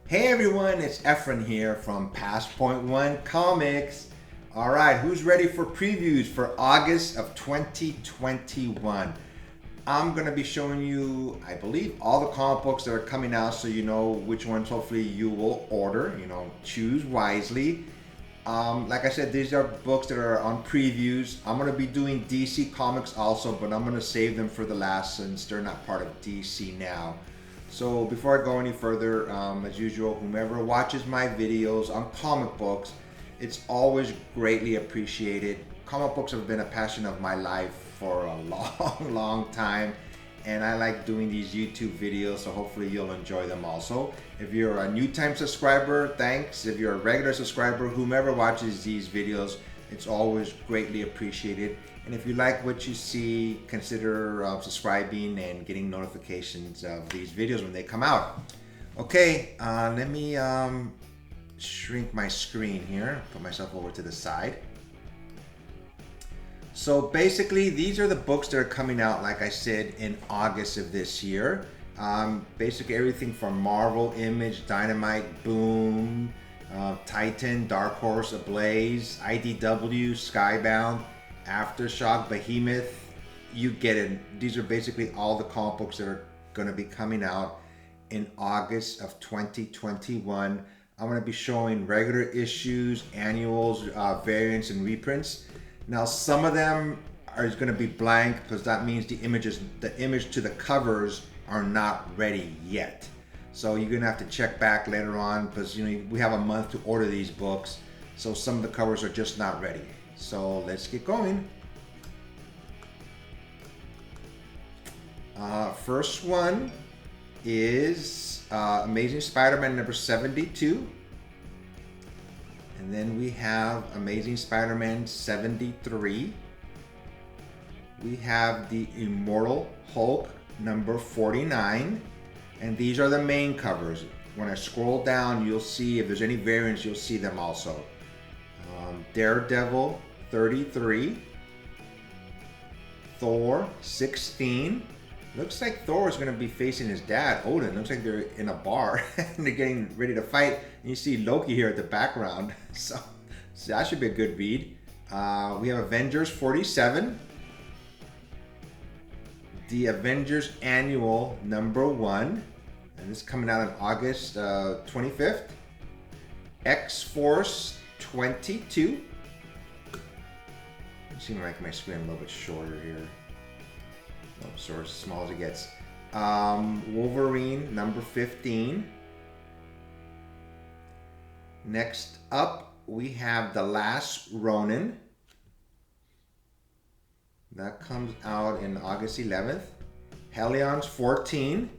Hey everyone, it's Efren here from Past Point One Comics. All right, who's ready for previews for August of 2021? I'm going to be showing you, I believe, all the comic books that are coming out so you know which ones hopefully you will order. Choose wisely. Like I said, these are books that are on previews. I'm going to be doing DC Comics also, but I'm going to save them for the last since they're not part of DC now. So before I go any further, as usual, whomever watches my videos on comic books, it's always greatly appreciated. Comic books have been a passion of my life for a long time, and I like doing these YouTube videos, so hopefully you'll enjoy them also. If you're a new time subscriber, thanks. If you're a regular subscriber, whomever watches these videos, it's always greatly appreciated. And if you like what you see, consider subscribing and getting notifications of these videos when they come out. Okay, let me shrink my screen here, put myself over to the side. So basically, these are the books that are coming out, like I said, in August of this year. Basically everything from Marvel, Image, Dynamite, Boom, Titan, Dark Horse, Ablaze, IDW, Skybound, Aftershock, Behemoth, you get it. These are basically all the comic books that are going to be coming out in August of 2021. I'm going to be showing regular issues, annuals, variants, and reprints. Now, some of them are going to be blank because that means the image to the covers are not ready yet. So you're going to have to check back later on because we have a month to order these books. So some of the covers are just not ready. So let's get going. First one is Amazing Spider-Man number 72. And then we have Amazing Spider-Man 73. We have the Immortal Hulk number 49. And these are the main covers. When I scroll down, you'll see if there's any variants, you'll see them also. Daredevil 33, Thor 16. Looks like Thor is going to be facing his dad, Odin. Looks like they're in a bar and they're getting ready to fight. And you see Loki here at the background. So that should be a good read. We have Avengers 47. The Avengers Annual number 1. And this is coming out on August 25th. X-Force 22. It seems like my screen a little bit shorter here. Oh, so as small as it gets. Wolverine number 15. Next up, we have The Last Ronin. That comes out in August 11th. Hellions 14.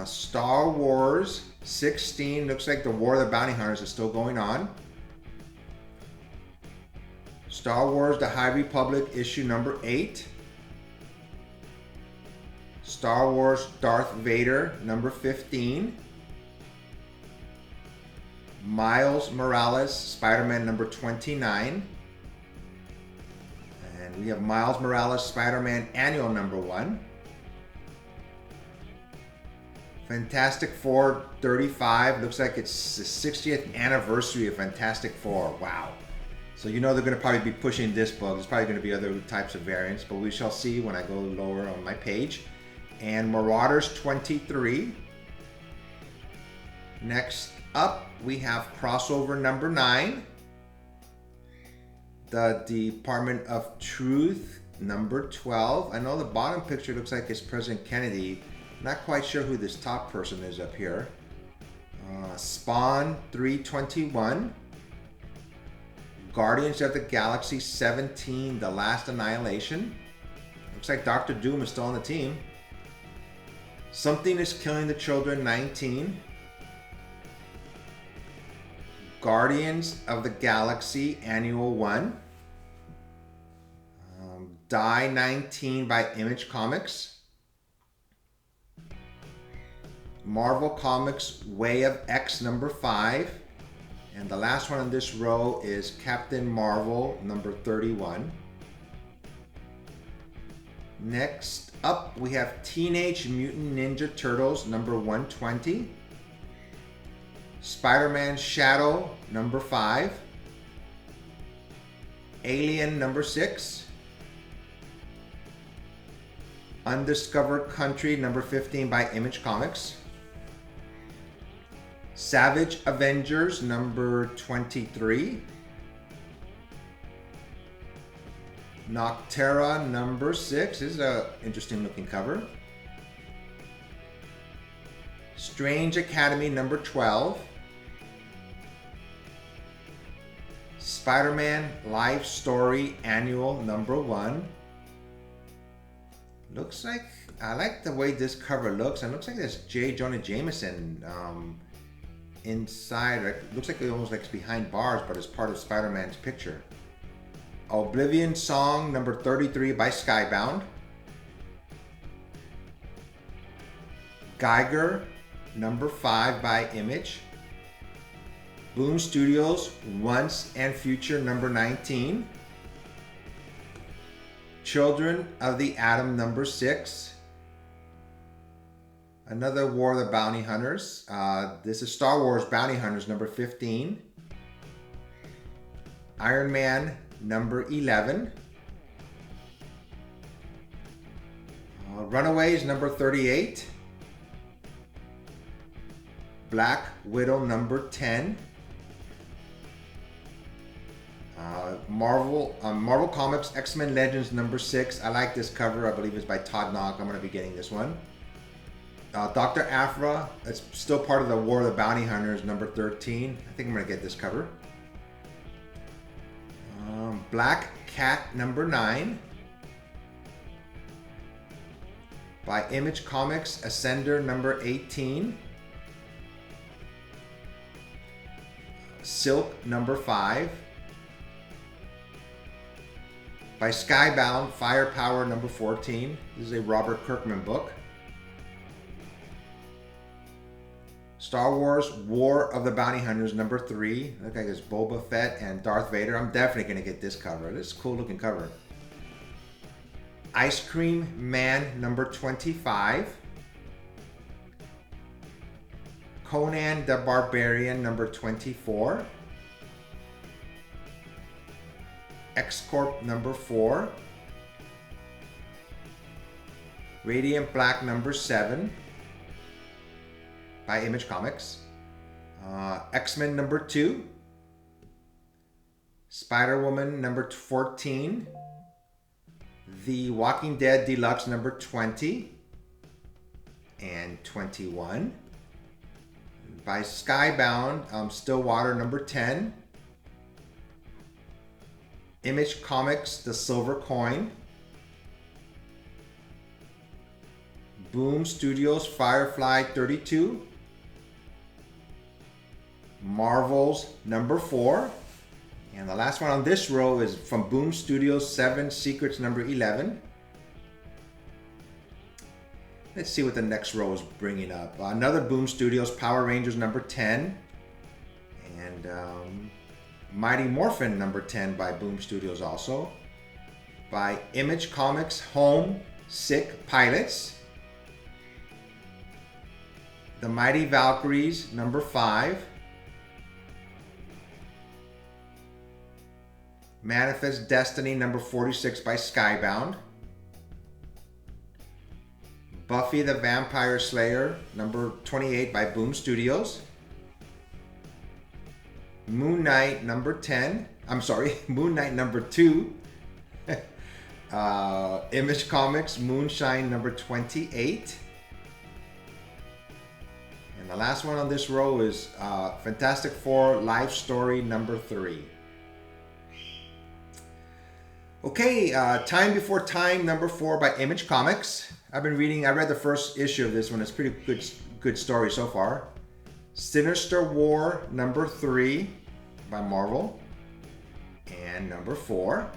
Star Wars 16. Looks like the War of the Bounty Hunters is still going on. Star Wars The High Republic issue number 8. Star Wars Darth Vader number 15. Miles Morales Spider-Man number 29. And we have Miles Morales Spider-Man Annual number 1. Fantastic Four 35. Looks like it's the 60th anniversary of Fantastic Four. Wow. So they're going to probably be pushing this book. There's probably going to be other types of variants, but we shall see when I go lower on my page. And Marauders 23. Next up, we have Crossover number 9. The Department of Truth number 12. I know the bottom picture looks like it's President Kennedy. Not quite sure who this top person is up here. Spawn 321. Guardians of the Galaxy 17, The Last Annihilation. Looks like Doctor Doom is still on the team. Something is Killing the Children 19. Guardians of the Galaxy Annual 1. Die 19 by Image Comics. Marvel Comics Way of X number 5. And the last one on this row is Captain Marvel number 31. Next up, we have Teenage Mutant Ninja Turtles number 120. Spider-Man Shadow number 5. Alien number 6. Undiscovered Country number 15 by Image Comics. Savage Avengers number 23. Noctera number 6. This is an interesting looking cover. Strange Academy number 12. Spider-Man Life Story Annual number 1. Looks like, I like the way this cover looks. It looks like there's J. Jonah Jameson inside. It looks like it almost like behind bars, but it's part of Spider-Man's picture. Oblivion Song number 33 by Skybound. Geiger number 5 by Image. Boom Studios Once and Future number 19. Children of the Atom number 6. Another War of the Bounty Hunters. This is Star Wars Bounty Hunters number 15. Iron Man number 11. Runaways number 38. Black Widow number 10. Marvel Comics X-Men Legends number 6. I like this cover. I believe it's by Todd Knock. I'm going to be getting this one. Dr. Aphra. It's still part of the War of the Bounty Hunters number 13. I think I'm going to get this cover. Black Cat number 9 by Image Comics Ascender number 18. Silk number 5 by Skybound Firepower number 14. This is a Robert Kirkman book. Star Wars War of the Bounty Hunters number 3. Look like it's Boba Fett and Darth Vader. I'm definitely going to get this cover. This is a cool looking cover. Ice Cream Man number 25. Conan the Barbarian number 24. X-Corp number 4. Radiant Black number 7 by Image Comics. X-Men number 2. Spider-Woman number 14. The Walking Dead Deluxe number 20 and 21. By Skybound, Stillwater number 10. Image Comics, The Silver Coin. Boom Studios, Firefly 32. Marvel's number 4. And the last one on this row is from Boom Studios, 7 Secrets number 11. Let's see what the next row is bringing up. Another Boom Studios, Power Rangers number 10. And Mighty Morphin number 10 by Boom Studios also. By Image Comics, Home Sick Pilots. The Mighty Valkyries number 5. Manifest Destiny number 46 by Skybound. Buffy the Vampire Slayer number 28 by Boom Studios. Moon Knight number 10. I'm sorry, Moon Knight number 2. Image Comics Moonshine number 28. And the last one on this row is Fantastic Four Life Story number 3. Okay, Time Before Time number 4 by Image Comics. I read the first issue of this one. It's pretty good story so far. Sinister War number 3 by Marvel. And number 4.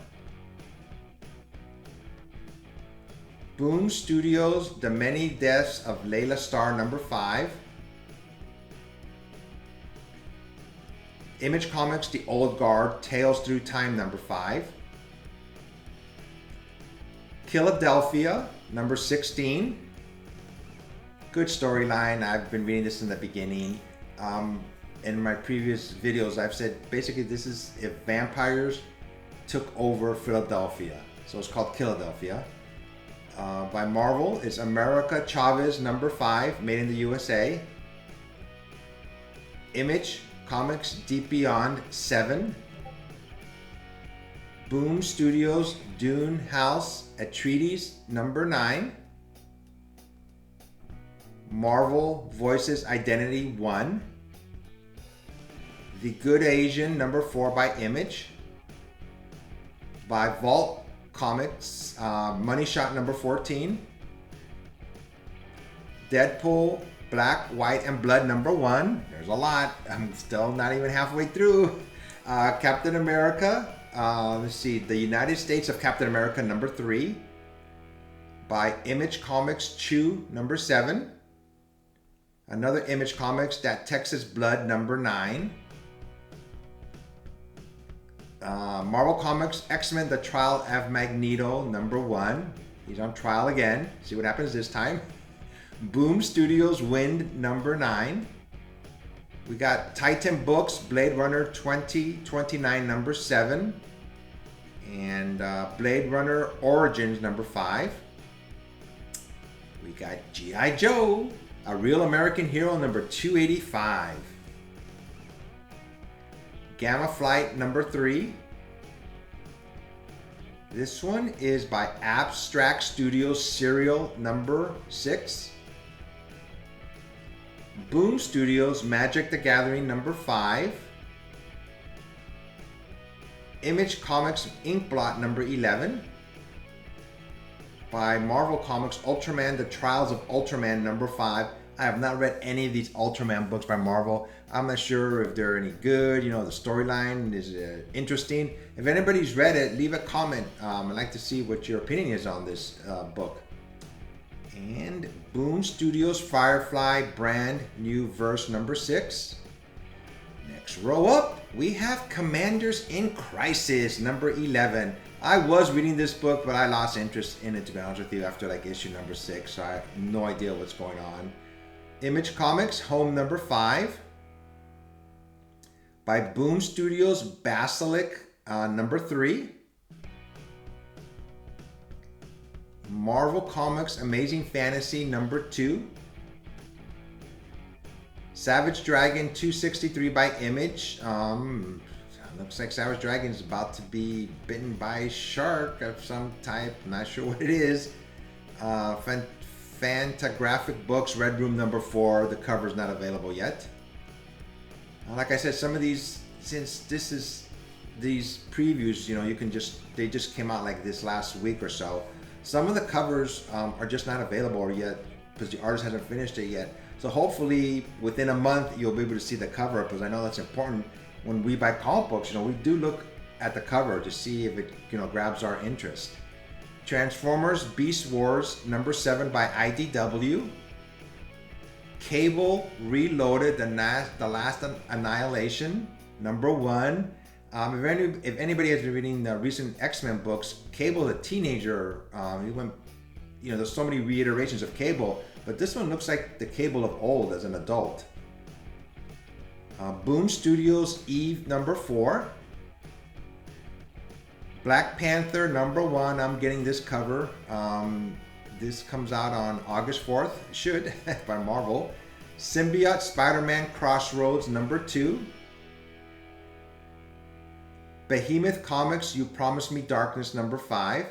Boom Studios, The Many Deaths of Layla Starr number 5. Image Comics, The Old Guard, Tales Through Time number 5. Philadelphia, number 16. Good storyline. I've been reading this in the beginning. In my previous videos, I've said basically this is if vampires took over Philadelphia. So it's called Philadelphia. By Marvel, it's America Chavez number 5, made in the USA. Image Comics Deep Beyond 7. Boom Studios Dune House Atreides number 9. Marvel Voices Identity 1. The Good Asian number 4 by Image. By Vault Comics, Money Shot number 14. Deadpool Black, White, and Blood number 1. There's a lot. I'm still not even halfway through. Captain America, let's see, The United States of Captain America number 3. By Image Comics Chew number 7. Another Image Comics, That Texas Blood number 9. Marvel Comics X-Men The Trial of Magneto number 1. He's on trial again. See what happens this time. Boom Studios Wind number 9. We got Titan Books Blade Runner 2029 number 7. And Blade Runner Origins number 5. We got G.I. Joe, A Real American Hero number 285. Gamma Flight number 3. This one is by Abstract Studios Serial number 6. Boom Studios Magic the Gathering number 5. Image Comics Inkblot number 11. By Marvel Comics Ultraman The Trials of Ultraman number 5. I have not read any of these Ultraman books by Marvel. I'm not sure if they're any good. You know, the storyline is interesting. If anybody's read it, leave a comment. I'd like to see what your opinion is on this book. And Boom Studios Firefly Brand New Verse number 6. Next row up, we have Commanders in Crisis number 11. I was reading this book, but I lost interest in it, to be honest with you, after like issue number 6. So I have no idea what's going on. Image Comics Home number 5. By Boom Studios Basilisk number 3. Marvel Comics Amazing Fantasy number 2. Savage Dragon 263 by Image. Looks like Savage Dragon is about to be bitten by a shark of some type. Not sure what it is. Fantagraphic Books Red Room number 4. The cover is not available yet. Like I said, some of these, since this is these previews, you know, they just came out like this last week or so. Some of the covers are just not available yet because the artist hasn't finished it yet. So hopefully within a month you'll be able to see the cover, because I know that's important. When we buy comic books, you know, we do look at the cover to see if it, you know, grabs our interest. Transformers Beast Wars number 7 by IDW. Cable Reloaded, The Last Annihilation number 1. If anybody has been reading the recent X-Men books, Cable, the teenager, he went, you know, there's so many reiterations of Cable, but this one looks like the Cable of old as an adult. Boom Studios Eve number 4. Black Panther number 1. I'm getting this cover. This comes out on August 4th. It should, by Marvel. Symbiote Spider-Man Crossroads number 2. Behemoth Comics You Promised Me Darkness number 5.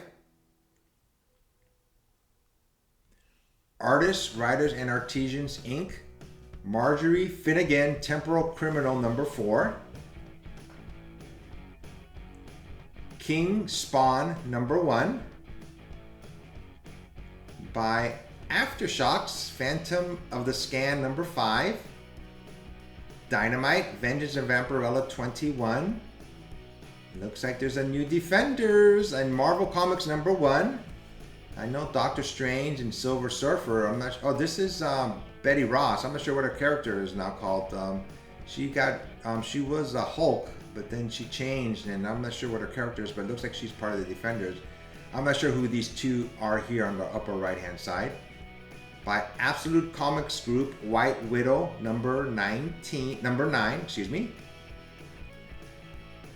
Artists, Writers, and Artisans Inc. Marjorie Finnegan Temporal Criminal number 4. King Spawn number 1. By Aftershocks Phantom of the Scan number 5. Dynamite Vengeance of Vampirella 21. Looks like there's a new Defenders and Marvel Comics number 1. I know Doctor Strange and Silver Surfer. I'm not. Oh, this is Betty Ross. I'm not sure what her character is now called. She was a Hulk, but then she changed, and I'm not sure what her character is. But it looks like she's part of the Defenders. I'm not sure who these two are here on the upper right hand side. By Absolute Comics Group, White Widow number 9, excuse me.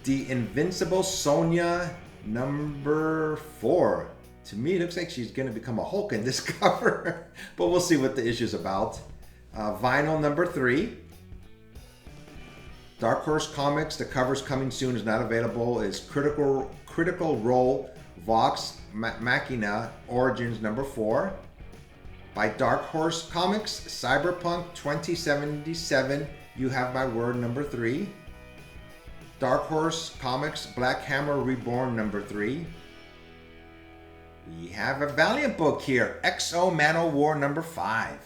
The Invincible Sonya number 4. To me, it looks like she's going to become a Hulk in this cover, but we'll see what the issue's about. Vinyl number 3. Dark Horse Comics, the cover's coming soon, is not available, is Critical Role Vox Machina Origins number 4. By Dark Horse Comics, Cyberpunk 2077, You Have My Word number 3. Dark Horse Comics, Black Hammer Reborn number 3. We have a Valiant book here, Exo Man-O-War number 5.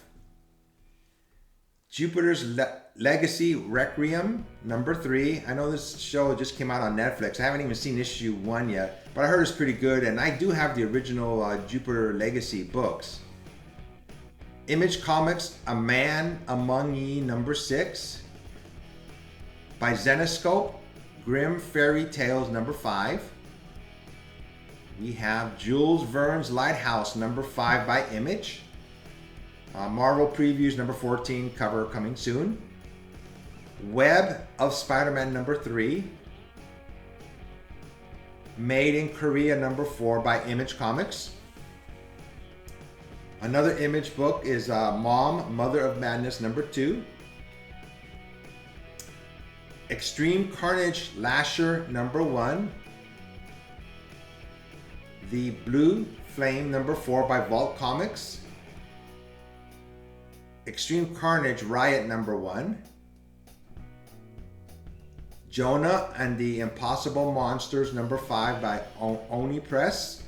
Jupiter's Legacy Requiem number 3. I know this show just came out on Netflix. I haven't even seen issue 1 yet, but I heard it's pretty good, and I do have the original Jupiter Legacy books. Image Comics, A Man Among Ye number 6. By Zenescope, Grimm Fairy Tales number 5. We have Jules Verne's Lighthouse number 5 by Image. Marvel Previews number 14, cover coming soon. Web of Spider-Man number 3. Made in Korea number 4 by Image Comics. Another Image book is Mom, Mother of Madness number 2. Extreme Carnage Lasher number 1. The Blue Flame number 4 by Vault Comics. Extreme Carnage Riot number 1. Jonah and the Impossible Monsters number 5 by Oni Press.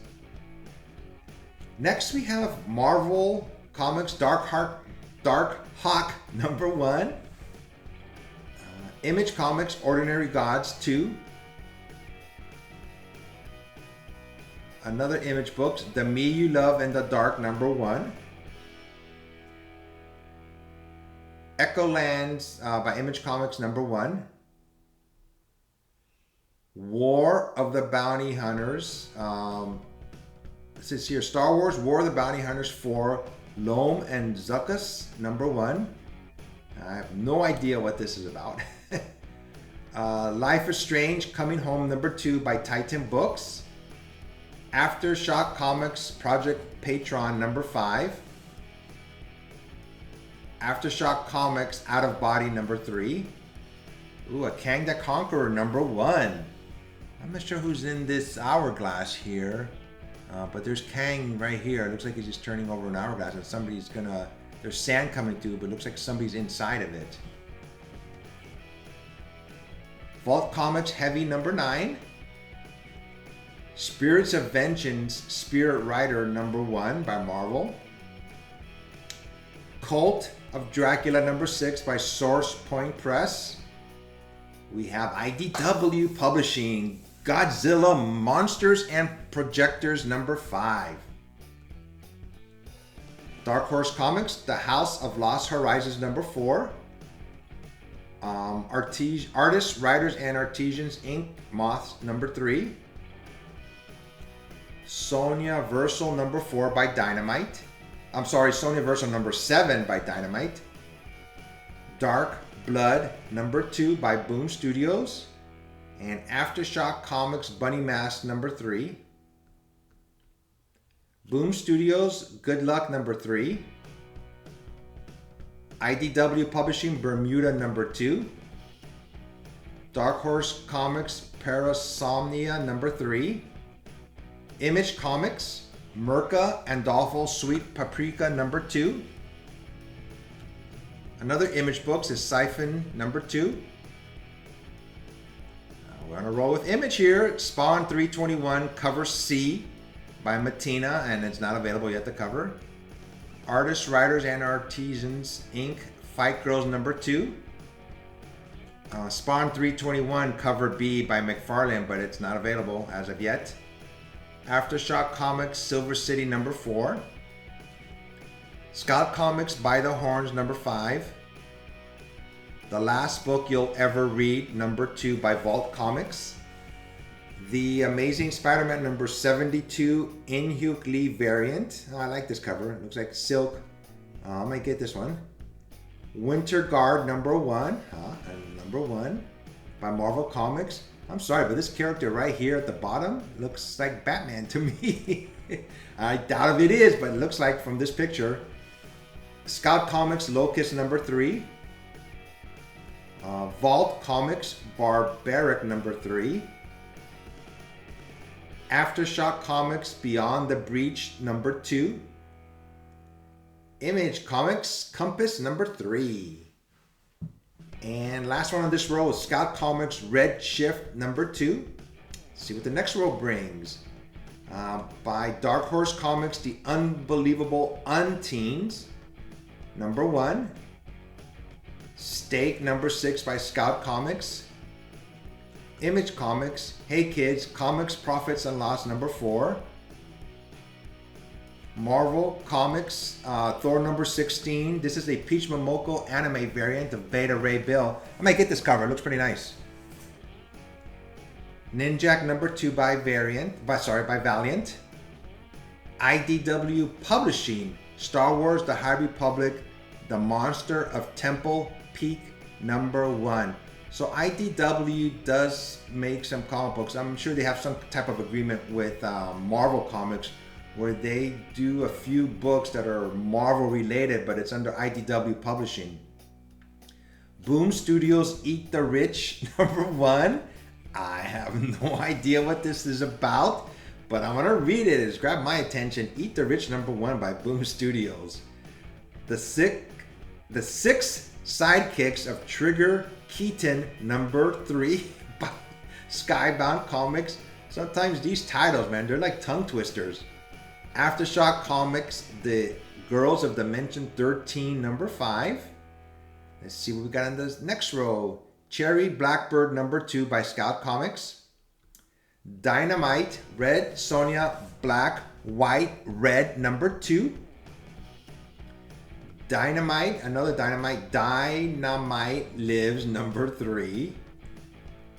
Next we have Marvel Comics Dark Hawk number 1. Image Comics Ordinary Gods 2. Another Image books, The Me You Love in the Dark number 1. Echolands by Image Comics number 1. War of the Bounty Hunters. It says here, Star Wars War of the Bounty Hunters 4, Loam and Zuckuss number 1. I have no idea what this is about. Life is Strange Coming Home number 2 by Titan Books. Aftershock Comics Project Patron number 5. Aftershock Comics Out of Body number 3. Ooh, a Kang the Conqueror number 1. I'm not sure who's in this hourglass here, but there's Kang right here. It looks like he's just turning over an hourglass and somebody's gonna, there's sand coming through, but it looks like somebody's inside of it. Vault Comics Heavy number 9. Spirits of Vengeance Spirit Rider number 1 by Marvel. Cult of Dracula number 6 by Source Point Press. We have IDW Publishing Godzilla Monsters and Projectors number 5. Dark Horse Comics The House of Lost Horizons number 4. Artists, Writers, and Artisans Inc. Moths number 3. Sonya Versal number 4 by Dynamite. Sonya Versal number 7 by Dynamite. Dark Blood number 2 by Boom Studios. And Aftershock Comics Bunny Mask number 3. Boom Studios Good Luck number 3. IDW Publishing Bermuda number 2. Dark Horse Comics Parasomnia number 3. Image Comics Merca and Dolpho Sweet Paprika number 2. Another Image books is Siphon number 2. We're on a roll with Image here. Spawn 321 cover C by Matina, and it's not available yet, the cover. Artists, Writers, and Artisans Inc. Fight Girls number 2. Spawn 321 cover B by McFarlane, but it's not available as of yet. Aftershock Comics Silver City number 4. Scout Comics By the Horns number 5. The Last Book You'll Ever Read number 2 by Vault Comics. The Amazing Spider-Man number 72 In-Hyuk Lee variant. Oh, I like this cover. It looks like silk. I might get this one. Winter Guard number 1. And number 1 by Marvel Comics. I'm sorry, but this character right here at the bottom looks like Batman to me. I doubt if it is, but it looks like from this picture. Scout Comics Locust number 3. Vault Comics Barbaric number 3. Aftershock Comics Beyond the Breach number 2. Image Comics Compass number 3. And last one on this row is Scout Comics Red Shift number 2. Let's see what the next row brings. By Dark Horse Comics, The Unbelievable Unteens number 1. Stake number 6 by Scout Comics. Image Comics, Hey Kids, Comics Profits and Loss number 4. Marvel Comics, Thor number 16. This is a Peach Momoko anime variant of Beta Ray Bill. I might get this cover, it looks pretty nice. Ninjak number 2 by Valiant. IDW Publishing, Star Wars The High Republic, The Monster of Temple Peak number 1. So IDW does make some comic books. I'm sure they have some type of agreement with Marvel Comics where they do a few books that are Marvel related, but it's under IDW Publishing. Boom Studios Eat the Rich number 1. I have no idea what this is about, but I'm gonna read it. It's grabbed my attention. Eat the Rich number 1 by Boom Studios. The Six Sidekicks of Trigger Keaton number 3 by Skybound Comics. Sometimes these titles, man, they're like tongue twisters. Aftershock Comics, The Girls of Dimension 13 number 5. Let's see what we got in this next row. Cherry Blackbird number 2 by Scout Comics. Dynamite Red Sonja Black White Red number 2. Dynamite, another Dynamite Lives number 3.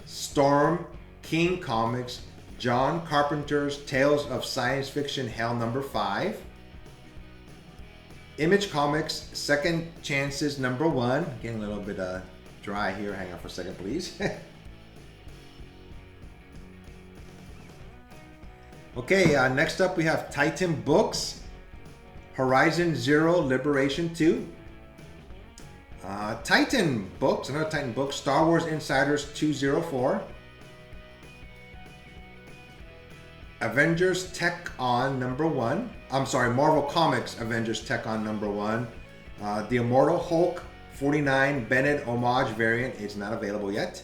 Storm King Comics, John Carpenter's Tales of Science Fiction Hell number 5. Image Comics Second Chances number 1. Getting a little bit dry here. Hang on for a second, please. Okay, next up we have Titan Books. Horizon Zero Liberation 2. Titan Books, another Titan book. Star Wars Insiders 204. Avengers Tech On number 1. I'm sorry, Marvel Comics Avengers Tech On number 1. The Immortal Hulk 49 Bennett Homage variant is not available yet.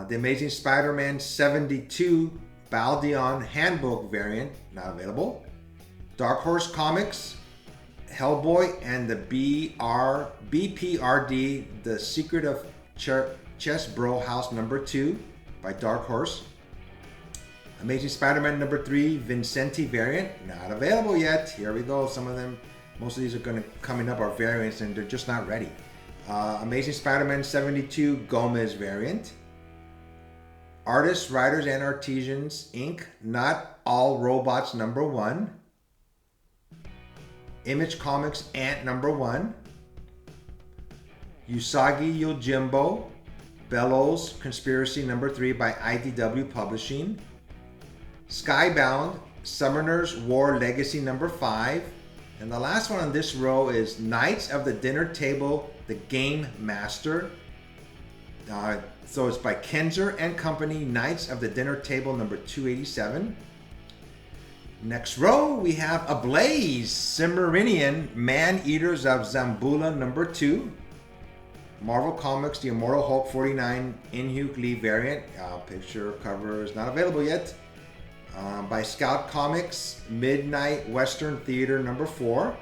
The Amazing Spider-Man 72 Baldeon Handbook variant, not available. Dark Horse Comics, Hellboy and the BPRD, The Secret of Chess Bro House number 2 by Dark Horse. Amazing Spider-Man number 3, Vincenti variant, not available yet. Here we go. Some of them, most of these are coming up are variants and they're just not ready. Amazing Spider-Man 72 Gomez variant. Artists, Writers, and Artisans Inc. Not All Robots number 1. Image Comics Ant number 1. Usagi Yojimbo Bellows Conspiracy number 3 by IDW Publishing. Skybound Summoner's War Legacy number 5. And the last one on this row is Knights of the Dinner Table, the Game Master. So it's by Kenzer and Company, Knights of the Dinner Table number 287. Next row, we have Ablaze, Cimmerian, Man-Eaters of Zambula number 2. Marvel Comics, The Immortal Hulk 49 In-Hyuk Lee variant. Picture cover is not available yet. By Scout Comics, Midnight Western Theater number 4.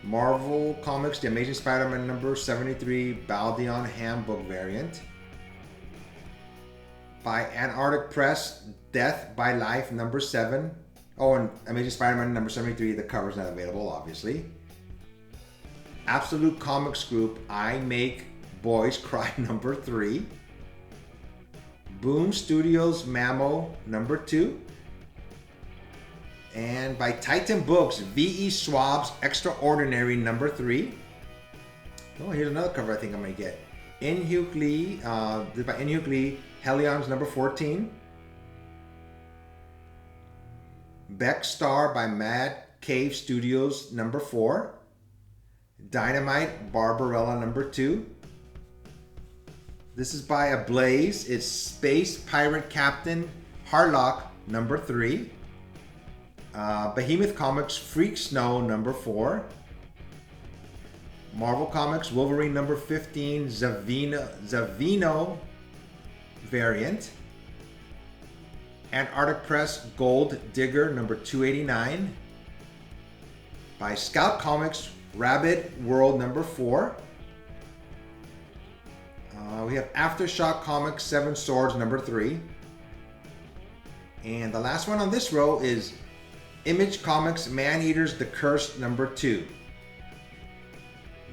Marvel Comics, The Amazing Spider-Man number 73 Baldeon Handbook variant. By Antarctic Press, Death by Life number 7. Oh, and Amazing Spider-Man number 73, the cover's not available, obviously. Absolute Comics Group, I Make Boys Cry number 3. Boom Studios Mamo number 2. And by Titan Books, V.E. Schwab's Extraordinary number 3. Oh, here's another cover I think I might get. In-Hyuk Lee, by In-Hyuk Lee, Helion's number 14. Beck Star by Mad Cave Studios number 4. Dynamite Barbarella number 2. This is by Ablaze. It's Space Pirate Captain Harlock number 3. Behemoth Comics Freak Snow number 4. Marvel Comics Wolverine number 15 Zavino variant. Antarctic Press Gold Digger number 289. By Scout Comics Rabbit World number 4. We have Aftershock Comics 7 Swords number 3. And the last one on this row is Image Comics Man-Eaters The Curse number 2.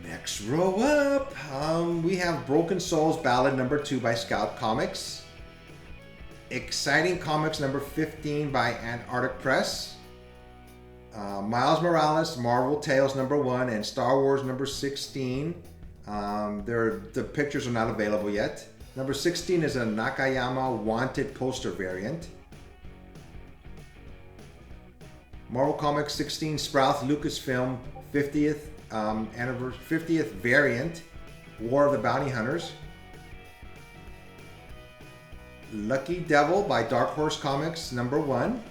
Next row up, we have Broken Souls Ballad number 2 by Scout Comics. Exciting Comics number 15 by Antarctic Press. Miles Morales Marvel Tales number 1 and Star Wars number 16. The pictures are not available yet. Number 16 is a Nakayama Wanted poster variant. Marvel Comics 16 Sprouse Lucasfilm 50th variant, War of the Bounty Hunters. Lucky Devil by Dark Horse Comics number 1.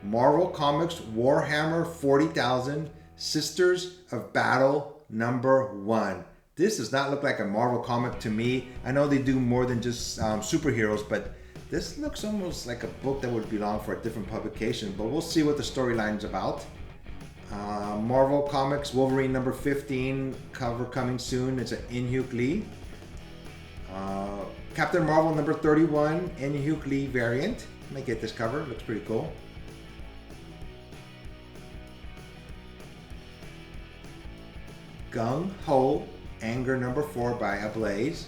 Marvel Comics Warhammer 40,000 Sisters of Battle number 1. This does not look like a Marvel comic to me. I know they do more than just superheroes, but this looks almost like a book that would belong for a different publication, but we'll see what the storyline is about. Marvel Comics Wolverine number 15 cover coming soon. It's an In-Hyuk Lee. Captain Marvel number 31 In-Hyuk Lee variant. I might get this cover. Looks pretty cool. Gung Ho Anger number 4 by Ablaze.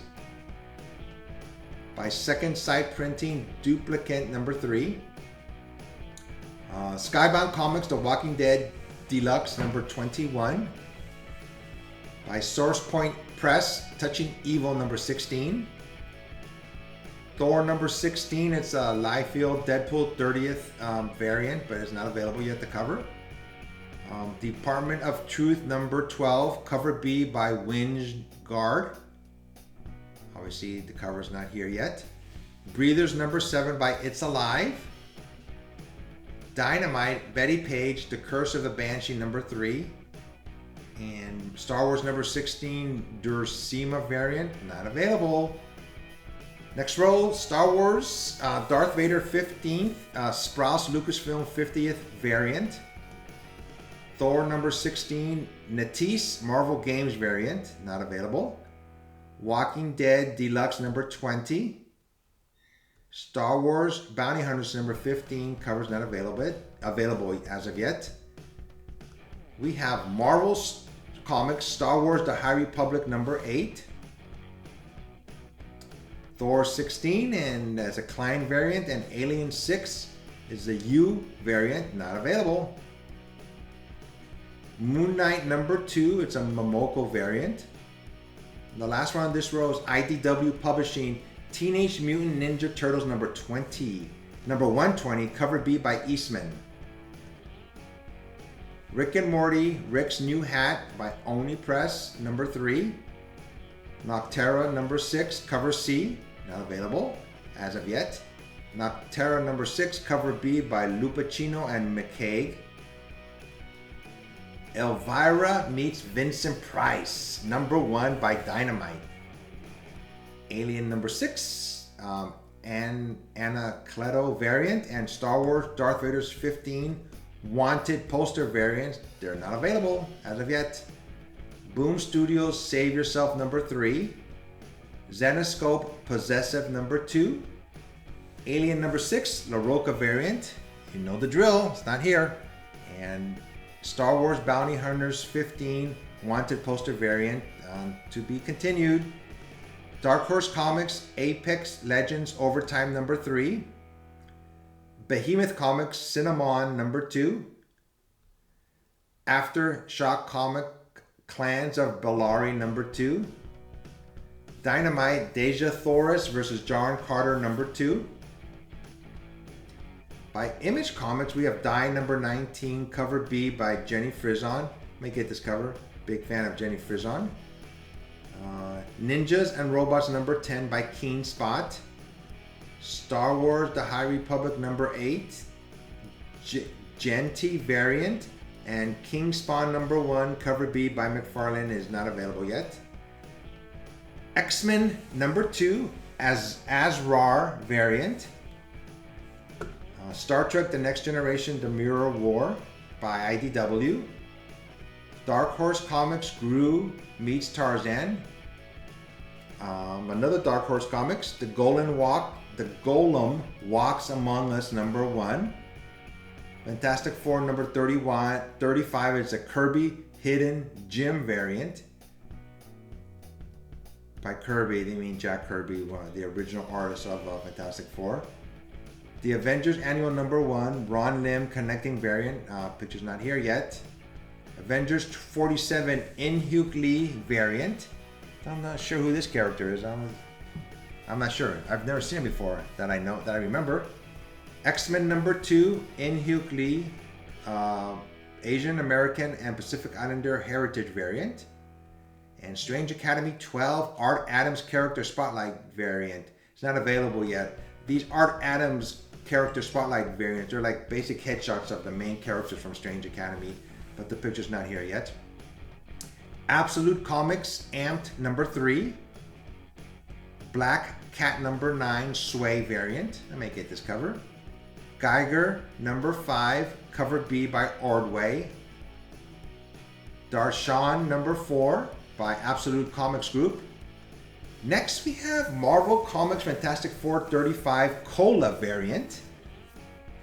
By Second Sight Printing Duplicate number 3. Skybound Comics The Walking Dead Deluxe number 21. By Source Point Press Touching Evil number 16. Thor number 16, it's a Liefeld Deadpool 30th variant, but it's not available yet, the cover. Department of Truth number 12, cover B by Wingard. Obviously the cover is not here yet. Breathers number 7 by It's Alive. Dynamite, Betty Page, The Curse of the Banshee number 3. And Star Wars number 16, Dursima variant, not available. Next row, Star Wars, Darth Vader 15th, Sprouse Lucasfilm 50th variant. Thor number 16, Natisse Marvel Games variant, not available. Walking Dead Deluxe number 20. Star Wars Bounty Hunters number 15, covers not available as of yet. We have Marvel Comics Star Wars The High Republic number 8. Thor 16 and as a Klein variant, and Alien 6 is the U variant, not available. Moon Knight number 2, it's a Momoko variant. And the last one on this row is IDW Publishing Teenage Mutant Ninja Turtles number 120, cover B by Eastman. Rick and Morty, Rick's New Hat by Oni Press number 3. Noctera number 6, cover C, not available as of yet. Noctera number 6, cover B by Lupacino and McCaig. Elvira meets Vincent Price, number 1 by Dynamite. Alien number 6, Anacleto variant, and Star Wars Darth Vader's 15 Wanted poster variants. They're not available as of yet. Boom Studios Save Yourself number 3. Zenoscope Possessive number 2. Alien number 6, La Roca variant. You know the drill, it's not here. And Star Wars Bounty Hunters 15 Wanted poster variant, to be continued. Dark Horse Comics Apex Legends Overtime number 3. Behemoth Comics Cinnamon number 2. Aftershock Comic Clans of Bellari number 2. Dynamite Deja Thoris versus John Carter number 2. By Image Comics, we have Die number 19, cover B by Jenny Frison. Let me get this cover. Big fan of Jenny Frison. Ninjas and Robots number 10 by Keen Spot. Star Wars The High Republic number 8. Genty variant. And King Spawn number 1, cover B by McFarlane, is not available yet. X-Men number 2 as Asrar variant. Star Trek The Next Generation The Mirror War by IDW. Dark Horse Comics Gru meets Tarzan. Another Dark Horse Comics, The Golem Walks Among Us number 1. Fantastic Four number 35 is a Kirby Hidden Gem variant. By Kirby, they mean Jack Kirby, one of the original artists of Fantastic Four. The Avengers Annual number 1, Ron Lim Connecting variant. Picture's not here yet. Avengers 47 In-Hyuk Lee variant. I'm not sure who this character is. I'm not sure. I've never seen him before that I remember. X-Men number 2, In-Hyuk Lee, Asian American and Pacific Islander Heritage variant. And Strange Academy 12 Art Adams Character Spotlight variant. It's not available yet. These Art Adams Character Spotlight variants are like basic headshots of the main characters from Strange Academy, but the picture's not here yet. Absolute Comics Amped number 3. Black Cat number 9 Sway variant. Let me get this cover. Geiger number 5, cover B by Ordway. Darshan number 4 by Absolute Comics Group. Next we have Marvel Comics Fantastic Four 35 Cola variant.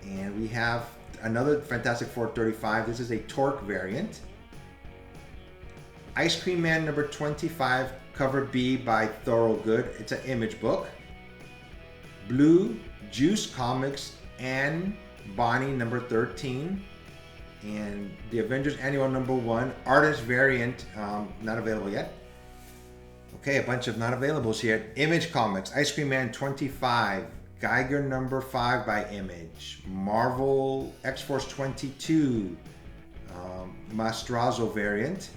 And we have another Fantastic Four 35. This is a Torque variant. Ice Cream Man number 25, cover B by Thorogood. It's an image book. Blue Juice Comics and Bonnie number 13. And the Avengers Annual number 1, artist variant, not available yet. Okay, a bunch of not availables here. Image Comics, Ice Cream Man 25, Geiger number 5 by Image. Marvel X-Force 22, Mastrazo variant.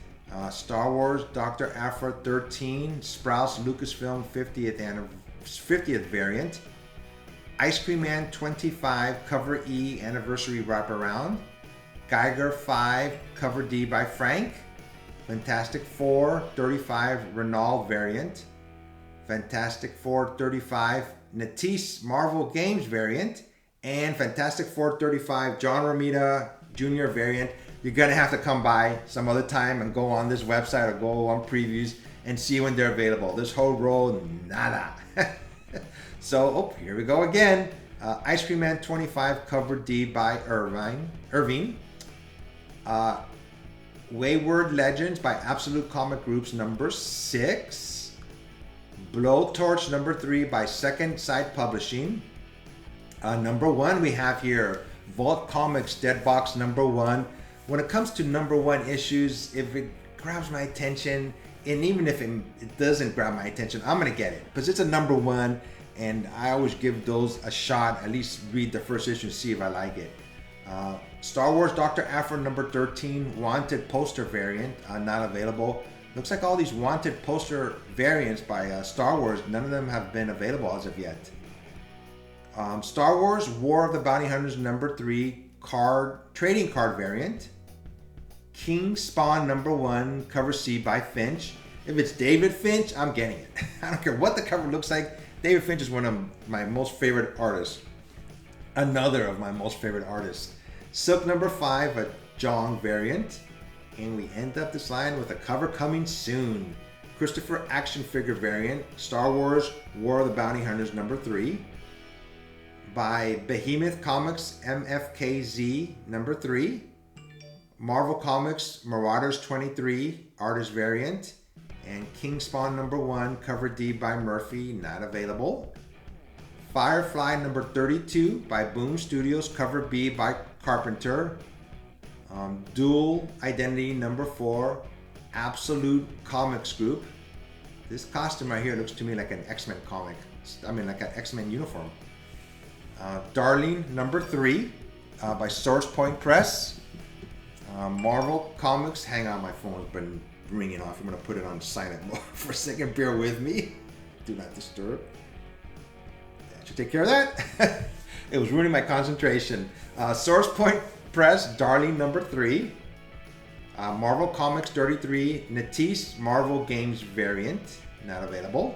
Star Wars Dr. Aphra 13, Sprouse Lucasfilm 50th variant. Ice Cream Man 25, cover E anniversary wraparound. Geiger 5, cover D by Frank. Fantastic Four 35 Renault variant. Fantastic Four 35 Natisse Marvel Games variant. And Fantastic Four 35 John Romita Jr. variant. You're gonna have to come by some other time and go on this website or go on previews and see when they're available. This whole row, nada. So, here we go again. Ice Cream Man 25, cover D by Irving. Wayward Legends by Absolute Comic Group's number 6. Blowtorch number 3 by Second Sight Publishing. Number 1 we have here, Vault Comics Dead Box number 1. When it comes to number 1 issues, if it grabs my attention, and even if it doesn't grab my attention, I'm gonna get it because it's a number 1, and I always give those a shot. At least read the first issue and see if I like it. Star Wars Dr. Aphra number 13, Wanted poster variant, not available. Looks like all these Wanted poster variants by Star Wars, none of them have been available as of yet. Star Wars War of the Bounty Hunters number 3, trading card variant. King Spawn number 1, cover C by Finch. If it's David Finch, I'm getting it. I don't care what the cover looks like. David Finch is one of my most favorite artists. Another of my most favorite artists. Silk number 5, a Jong variant. And we end up this line with a cover coming soon. Christopher action figure variant. Star Wars War of the Bounty Hunters number 3. By Behemoth Comics MFKZ number 3. Marvel Comics Marauders 23 artist variant. And King Spawn number 1, cover D by Murphy, not available. Firefly number 32 by Boom Studios, cover B by Carpenter. Dual Identity number 4, Absolute Comics Group. This costume right here looks to me like an X-Men comic. I mean, like an X-Men uniform. Darling number 3 by Source Point Press. Marvel Comics. Hang on, my phone's been ringing off. I'm gonna put it on silent mode for a second. Bear with me. Do not disturb. That should take care of that. It was ruining my concentration. Source Point Press, Darling number 3. Marvel Comics 33, Natisse Marvel Games variant, not available.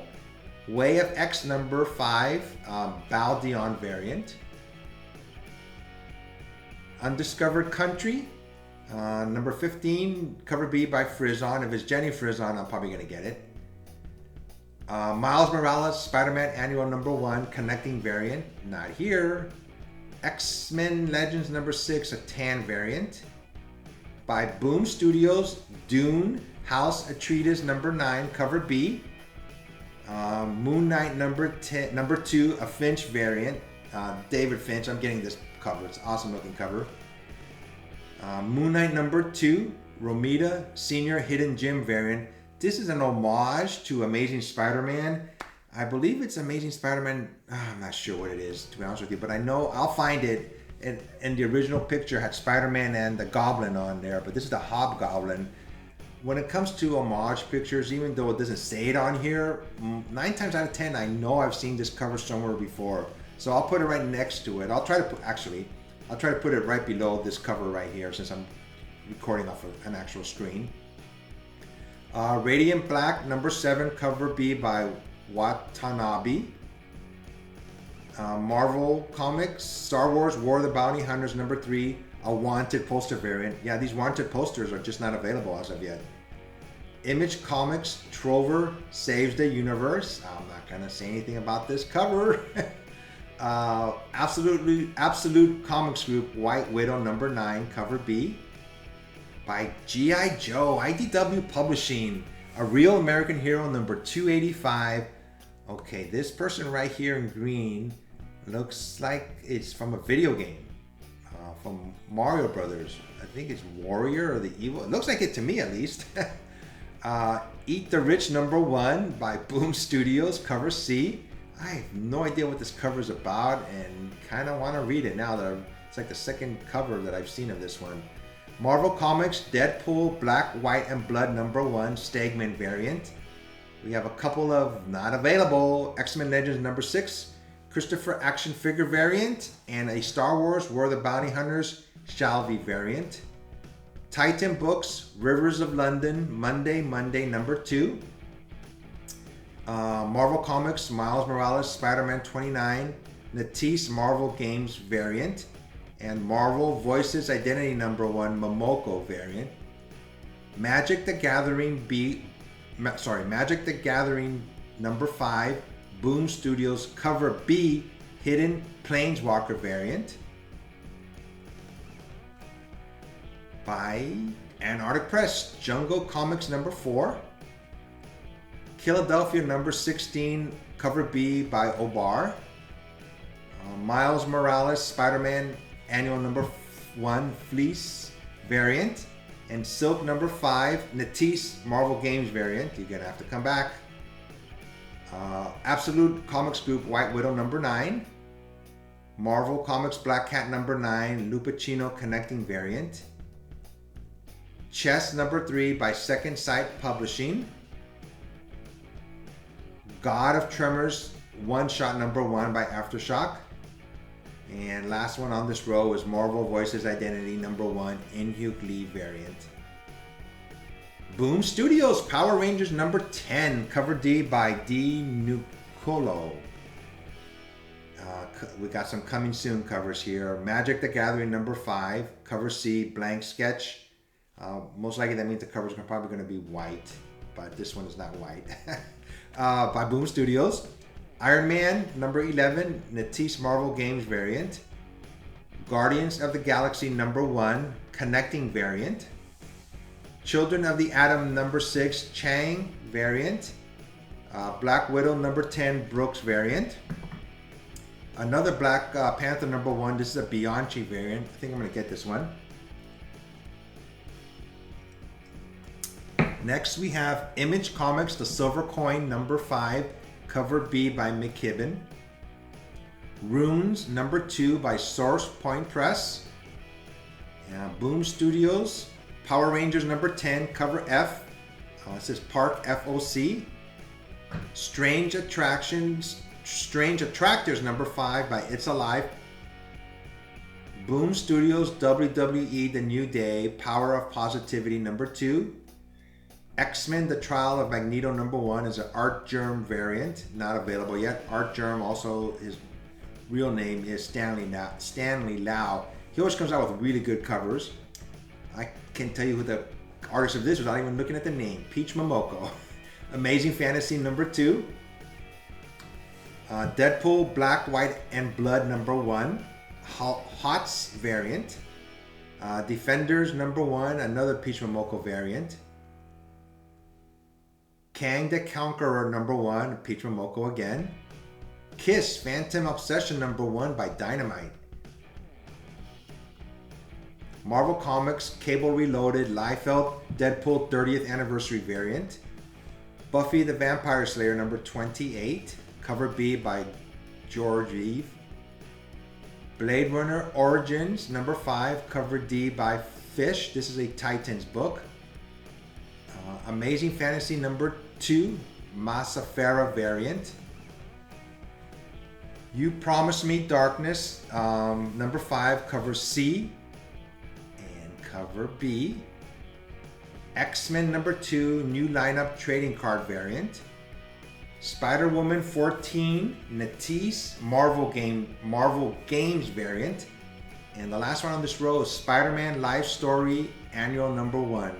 Way of X number 5, Bal Dion variant. Undiscovered Country, number 15, cover B by Frizon. If it's Jenny Frizon, I'm probably going to get it. Miles Morales, Spider-Man Annual number 1, Connecting variant, not here. X-Men Legends number 6, a tan variant. By Boom Studios, Dune, House Atreides number 9, cover B. Moon Knight number 2, a Finch variant. David Finch, I'm getting this cover. It's an awesome looking cover. Moon Knight number 2, Romita Senior Hidden Gem variant. This is an homage to Amazing Spider-Man. I believe it's Amazing Spider-Man. I'm not sure what it is, to be honest with you, but I know I'll find it. And the original picture had Spider-Man and the Goblin on there, but this is the Hobgoblin. When it comes to homage pictures, even though it doesn't say it on here, 9 times out of 10, I know I've seen this cover somewhere before. So I'll put it right next to it. I'll try to put it right below this cover right here, since I'm recording off of an actual screen. Radiant Black, number 7, cover B by Watanabe. Marvel Comics, Star Wars War of the Bounty Hunters number 3, a wanted poster variant. Yeah, these wanted posters are just not available as of yet. Image Comics, Trover Saves the Universe. I'm not gonna say anything about this cover. Absolute Comics Group, White Widow number 9, cover B. By G.I. Joe, IDW Publishing, A Real American Hero number 285. Okay, this person right here in green looks like it's from a video game, from Mario Brothers. I think it's Warrior or the Evil. It looks like it to me, at least. Eat the Rich number 1 by Boom Studios, cover C. I have no idea what this cover is about, and kind of want to read it now that it's like the second cover that I've seen of this one. Marvel Comics, Deadpool Black, White, and Blood number 1, Stegman variant. We have a couple of not available X-Men Legends number 6, Christopher action figure variant, and a Star Wars War of the Bounty Hunters Shalvey variant. Titan Books, Rivers of London, Monday number 2. Marvel Comics, Miles Morales, Spider-Man 29, Natisse Marvel Games variant, and Marvel Voices Identity number 1, Momoko variant. Magic the Gathering number 5, Boom Studios, cover B, Hidden Planeswalker variant. By Antarctic Press, Jungle Comics number 4. Philadelphia number 16, cover B by Obar. Miles Morales, Spider-Man Annual number 1, Fleece variant. And Silk number 5, Natisse Marvel Games variant. You're gonna have to come back. Absolute Comics Group, White Widow number 9. Marvel Comics Black Cat number 9, Lupacino Connecting variant. Chess number 3 by Second Sight Publishing. God of Tremors One Shot number 1 by Aftershock. And last one on this row is Marvel Voices Identity number 1, Inhugh Lee variant. Boom Studios, Power Rangers number 10, cover D by D. Nucolo. We got some coming soon covers here. Magic the Gathering number 5, cover C, blank sketch. Most likely that means the covers are probably going to be white, but this one is not white. By Boom Studios. Iron Man number 11, Natisse Marvel Games variant. Guardians of the Galaxy number 1, Connecting variant. Children of the Atom number 6 Chang variant. Black Widow number 10 Brooks variant. Another Black Panther number 1. This is a Bianchi variant. I think I'm going to get this one. Next we have Image Comics, the Silver Coin number 5, cover B by McKibben. Runes number 2 by Source Point Press. Boom Studios. Power Rangers number 10, cover F. It says Park FOC. Strange Attractors number 5 by It's Alive. Boom Studios WWE The New Day, Power of Positivity number 2. X-Men The Trial of Magneto number 1 is an Artgerm variant, not available yet. Artgerm, also his real name is Stanley Lau. He always comes out with really good covers. I can tell you who the artist of this without even looking at the name. Peach Momoko. Amazing Fantasy number 2. Deadpool Black, White, and Blood number 1. Hots variant. Defenders number 1, another Peach Momoko variant. Kang the Conqueror number 1, Peach Momoko again. Kiss Phantom Obsession number 1 by Dynamite. Marvel Comics Cable Reloaded Liefeld Deadpool 30th Anniversary variant. Buffy the Vampire Slayer number 28, cover B by George Eve. Blade Runner Origins number 5, cover D by Fish. This is a Titans book. Amazing Fantasy number 2, Masa Farah variant. You Promise Me Darkness number 5, cover C and cover B. X-Men number 2, new lineup trading card variant. Spider-Woman 14, Natisse Marvel Games variant. And the last one on this row is Spider-Man Life Story Annual number 1.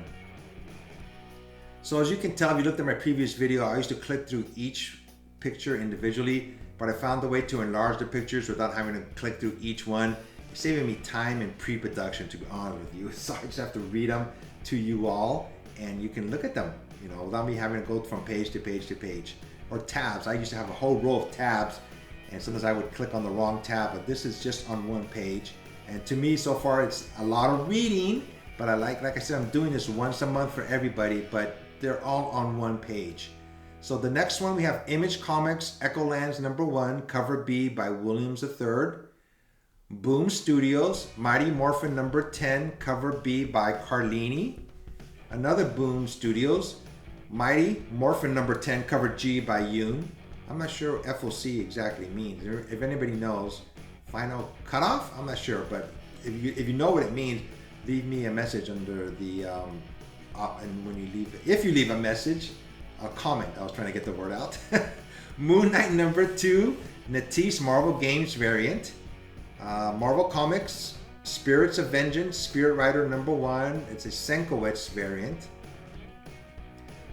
So as you can tell, if you looked at my previous video, I used to click through each picture individually, but I found a way to enlarge the pictures without having to click through each one, saving me time in pre-production, to be honest with you. So I just have to read them to you all, and you can look at them, you know, without me having to go from page to page to page. Or tabs. I used to have a whole row of tabs, and sometimes I would click on the wrong tab, but this is just on one page. And to me, so far, it's a lot of reading, but like I said, I'm doing this once a month for everybody, but they're all on one page. So the next one, we have Image Comics Echolands number 1, cover B by Williams III. Boom Studios Mighty Morphin number 10, cover B by Carlini. Another Boom Studios Mighty Morphin number 10, cover G by Yoon. I'm not sure what FOC exactly means. If anybody knows, final cutoff? I'm not sure, but if you know what it means, leave me a message under the and when you leave, if you leave a message, a comment. I was trying to get the word out. Moon Knight number 2, Natisse Marvel Games variant. Marvel Comics Spirits of Vengeance Spirit Rider number 1. It's a Senkowitz variant.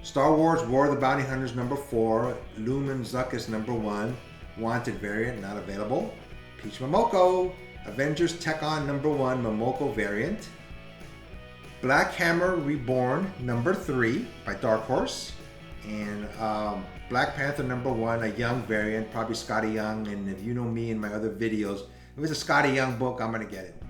Star Wars War of the Bounty Hunters number 4, Lumen Zuckuss number 1, Wanted variant, not available. Peach Momoko, Avengers Tech-On number 1, Momoko variant. Black Hammer Reborn number 3 by Dark Horse. And Black Panther number 1, a Young variant, probably Scotty Young. And if you know me in my other videos, if it's a Scotty Young book, I'm going to get it.